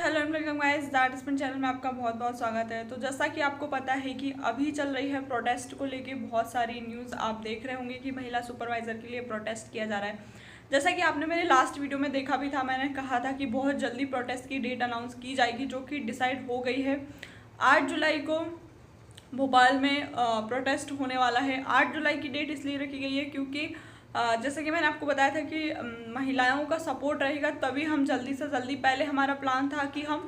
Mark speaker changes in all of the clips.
Speaker 1: Hello and welcome guys, that spin channel में आपका बहुत बहुत स्वागत है। तो जैसा कि आपको पता है कि अभी चल रही है प्रोटेस्ट को लेके बहुत सारी न्यूज़ आप देख रहे होंगे कि महिला सुपरवाइज़र के लिए प्रोटेस्ट किया जा रहा है। जैसा कि आपने मेरे लास्ट वीडियो में देखा भी था, मैंने कहा था कि बहुत जल्दी प्रोटेस्ट की डेट अनाउंस की जाएगी, जो कि डिसाइड हो गई है। 8 जुलाई को भोपाल में प्रोटेस्ट होने वाला है। 8 जुलाई की डेट इसलिए रखी गई है क्योंकि जैसे कि मैंने आपको बताया था कि महिलाओं का सपोर्ट रहेगा तभी हम जल्दी से जल्दी, पहले हमारा प्लान था कि हम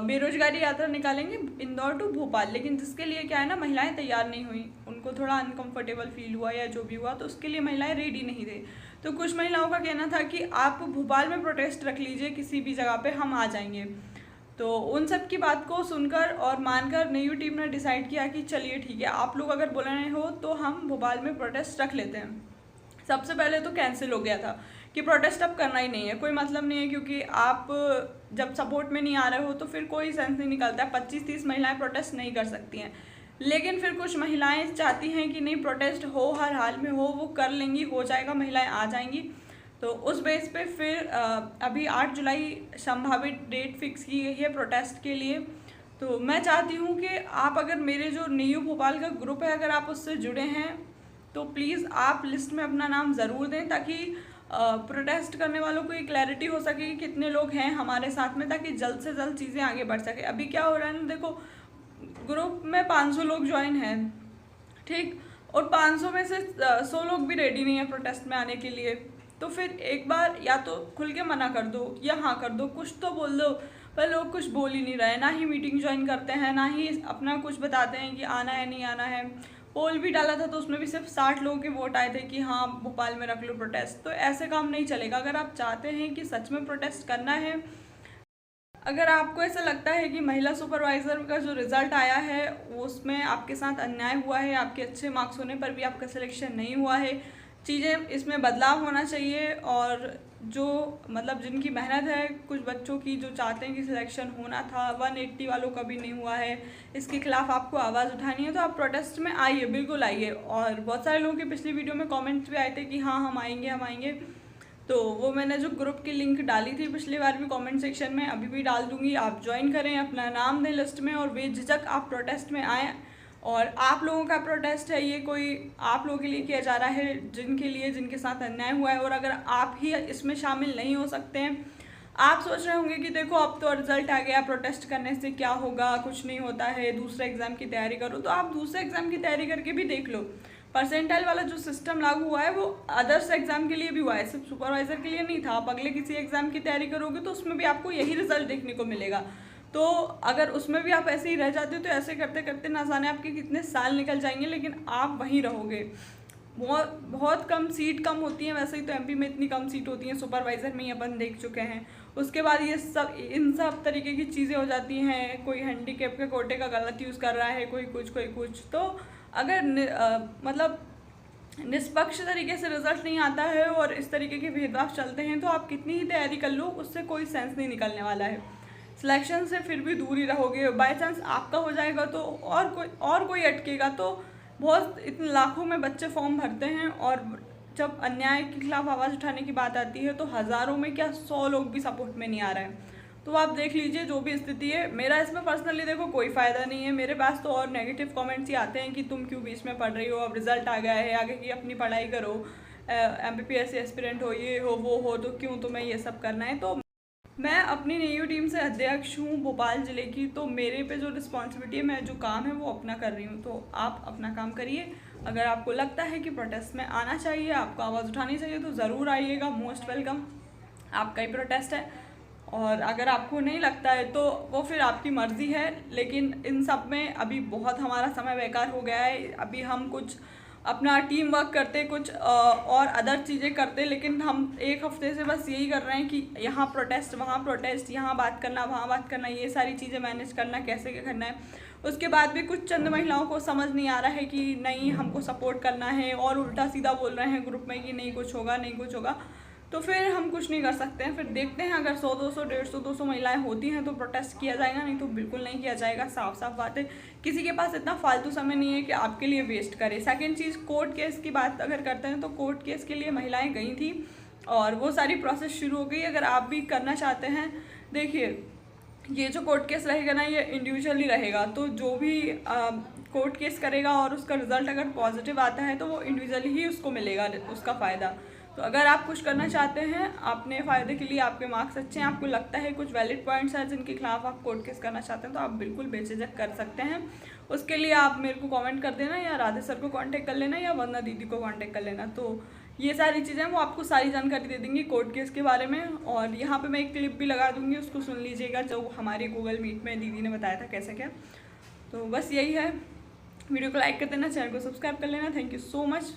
Speaker 1: बेरोजगारी यात्रा निकालेंगे इंदौर टू भोपाल, लेकिन जिसके लिए क्या है ना, महिलाएं तैयार नहीं हुई, उनको थोड़ा अनकंफर्टेबल फील हुआ या जो भी हुआ, तो उसके लिए महिलाएं रेडी नहीं थे। तो कुछ महिलाओं का कहना था कि आप भोपाल में प्रोटेस्ट रख लीजिए, किसी भी जगह पे हम आ जाएंगे। तो उन सब की बात को सुनकर और मानकर न्यू टीम ने डिसाइड किया कि चलिए ठीक है, आप लोग अगर बोल रहे हो तो हम भोपाल में प्रोटेस्ट रख लेते हैं। सबसे पहले तो कैंसिल हो गया था कि प्रोटेस्ट अब करना ही नहीं है, कोई मतलब नहीं है, क्योंकि आप जब सपोर्ट में नहीं आ रहे हो तो फिर कोई सेंस नहीं निकलता है। 25-30 महिलाएं प्रोटेस्ट नहीं कर सकती हैं, लेकिन फिर कुछ महिलाएं चाहती हैं कि नहीं, प्रोटेस्ट हो, हर हाल में हो, वो कर लेंगी, हो जाएगा, महिलाएं आ जाएंगी। तो उस बेस पे फिर अभी 8 जुलाई संभावित डेट फिक्स की गई है प्रोटेस्ट के लिए। तो मैं चाहती हूँ कि आप, अगर मेरे जो न्यू भोपाल का ग्रुप है, अगर आप उससे जुड़े हैं तो प्लीज़ आप लिस्ट में अपना नाम ज़रूर दें, ताकि प्रोटेस्ट करने वालों को ये क्लैरिटी हो सके कि कितने लोग हैं हमारे साथ में, ताकि जल्द से जल्द चीज़ें आगे बढ़ सके। अभी क्या हो रहा है ना, देखो, ग्रुप में 500 लोग ज्वाइन हैं, ठीक, और 500 में से 100 लोग भी रेडी नहीं है प्रोटेस्ट में आने के लिए। तो फिर एक बार या तो खुल के मना कर दो या हाँ कर दो, कुछ तो बोल दो। पर लोग कुछ बोल ही नहीं रहे, ना ही मीटिंग ज्वाइन करते हैं, ना ही अपना कुछ बताते हैं कि आना है नहीं आना है। पोल भी डाला था तो उसमें भी सिर्फ 60 लोगों के वोट आए थे कि हाँ भोपाल में रख लो प्रोटेस्ट। तो ऐसे काम नहीं चलेगा। अगर आप चाहते हैं कि सच में प्रोटेस्ट करना है, अगर आपको ऐसा लगता है कि महिला सुपरवाइज़र का जो रिज़ल्ट आया है उसमें आपके साथ अन्याय हुआ है, आपके अच्छे मार्क्स होने पर भी आपका सिलेक्शन नहीं हुआ है, चीज़ें इसमें बदलाव होना चाहिए, और जो मतलब जिनकी मेहनत है, कुछ बच्चों की जो चाहते हैं कि सिलेक्शन होना था, 180 वालों का भी नहीं हुआ है, इसके खिलाफ आपको आवाज़ उठानी है, तो आप प्रोटेस्ट में आइए, बिल्कुल आइए। और बहुत सारे लोगों के पिछली वीडियो में कमेंट्स भी आए थे कि हाँ हम आएंगे हम आएंगे। तो वो मैंने जो ग्रुप की लिंक डाली थी पिछली बार भी कमेंट सेक्शन में, अभी भी डाल दूंगी, आप ज्वाइन करें, अपना नाम दें लिस्ट में, और बेझिझक आप प्रोटेस्ट में आएँ। और आप लोगों का प्रोटेस्ट है, ये कोई आप लोगों के लिए किया जा रहा है, जिनके लिए, जिनके साथ अन्याय हुआ है। और अगर आप ही इसमें शामिल नहीं हो सकते हैं, आप सोच रहे होंगे कि देखो अब तो रिजल्ट आ गया, प्रोटेस्ट करने से क्या होगा, कुछ नहीं होता है, दूसरे एग्ज़ाम की तैयारी करो, तो आप दूसरे एग्ज़ाम की तैयारी करके भी देख लो। परसेंटाइल वाला जो सिस्टम लागू हुआ है वो अदर्स एग्जाम के लिए भी हुआ है, सिर्फ सुपरवाइज़र के लिए नहीं था। आप अगले किसी एग्ज़ाम की तैयारी करोगे तो उसमें भी आपको यही रिजल्ट देखने को मिलेगा। तो अगर उसमें भी आप ऐसे ही रह जाते हो तो ऐसे करते करते ना जाने आपके कितने साल निकल जाएंगे, लेकिन आप वहीं रहोगे। बहुत बहुत कम सीट कम होती हैं, वैसे ही तो एमपी में इतनी कम सीट होती हैं, सुपरवाइज़र में ही अपन देख चुके हैं। उसके बाद ये सब, इन सब तरीके की चीज़ें हो जाती हैं, कोई हैंडीकैप के कोटे का गलत यूज़ कर रहा है, कोई कुछ। तो अगर मतलब निष्पक्ष तरीके से रिजल्ट नहीं आता है और इस तरीके के भेदभाव चलते हैं, तो आप कितनी ही तैयारी कर लो, उससे कोई सेंस नहीं निकलने वाला है। सिलेक्शन से फिर भी दूर ही रहोगे। बाय चांस आपका हो जाएगा तो और कोई अटकेगा, तो बहुत इतने लाखों में बच्चे फॉर्म भरते हैं, और जब अन्याय के खिलाफ आवाज़ उठाने की बात आती है तो हज़ारों में क्या 100 लोग भी सपोर्ट में नहीं आ रहे हैं। तो आप देख लीजिए जो भी स्थिति है। मेरा इसमें पर्सनली देखो कोई फ़ायदा नहीं है, मेरे पास तो और नेगेटिव कमेंट्स ही आते हैं कि तुम क्यों बीच में पढ़ रही हो, अब रिजल्ट आ गया है, आगे की अपनी पढ़ाई करो, MPPSC एस्पिरेंट हो, ये हो वो हो, तो क्यों तुम्हें ये सब करना है। तो मैं अपनी न्यू टीम से अध्यक्ष हूँ भोपाल ज़िले की, तो मेरे पे जो रिस्पॉन्सिबिलिटी है, मैं जो काम है वो अपना कर रही हूँ। तो आप अपना काम करिए। अगर आपको लगता है कि प्रोटेस्ट में आना चाहिए, आपको आवाज़ उठानी चाहिए, तो ज़रूर आइएगा, मोस्ट वेलकम, आपका ही प्रोटेस्ट है। और अगर आपको नहीं लगता है तो वो फिर आपकी मर्ज़ी है, लेकिन इन सब में अभी बहुत हमारा समय बेकार हो गया है। अभी हम कुछ अपना टीम वर्क करते, कुछ और अदर चीज़ें करते, लेकिन हम एक हफ्ते से बस यही कर रहे हैं कि यहाँ प्रोटेस्ट, वहाँ प्रोटेस्ट, यहाँ बात करना, वहाँ बात करना, ये सारी चीज़ें मैनेज करना, कैसे क्या करना है। उसके बाद भी कुछ चंद महिलाओं को समझ नहीं आ रहा है कि नहीं हमको सपोर्ट करना है, और उल्टा सीधा बोल रहे हैं ग्रुप में कि नहीं कुछ होगा, नहीं कुछ होगा। तो फिर हम कुछ नहीं कर सकते हैं। फिर देखते हैं, अगर 100-200, 150-200 महिलाएं होती हैं तो प्रोटेस्ट किया जाएगा, नहीं तो बिल्कुल नहीं किया जाएगा। साफ साफ बात है, किसी के पास इतना फालतू समय नहीं है कि आपके लिए वेस्ट करे। सेकंड चीज़, कोर्ट केस की बात अगर करते हैं तो कोर्ट केस के लिए महिलाएं गई थी और वो सारी प्रोसेस शुरू हो गई। अगर आप भी करना चाहते हैं, देखिए ये जो कोर्ट केस रहेगा ना, ये इंडिविजुअली रहेगा। तो जो भी कोर्ट केस करेगा और उसका रिजल्ट अगर पॉजिटिव आता है तो वो इंडिविजुअली ही उसको मिलेगा उसका फ़ायदा। तो अगर आप कुछ करना चाहते हैं अपने फ़ायदे के लिए, आपके मार्क्स अच्छे हैं, आपको लगता है कुछ वैलिड पॉइंट्स हैं जिनके खिलाफ आप कोर्ट केस करना चाहते हैं, तो आप बिल्कुल बेझिझक कर सकते हैं। उसके लिए आप मेरे को कमेंट कर देना, या राधे सर को कांटेक्ट कर लेना, या वंदना दीदी को कांटेक्ट कर लेना। तो ये सारी चीज़ें वो आपको सारी जानकारी दे देंगी कोर्ट केस के बारे में। और यहाँ पे मैं एक क्लिप भी लगा दूँगी, उसको सुन लीजिएगा, जो हमारे गूगल मीट में दीदी ने बताया था कैसे क्या। तो बस यही है, वीडियो को लाइक कर देना, चैनल को सब्सक्राइब कर लेना। Thank you so much.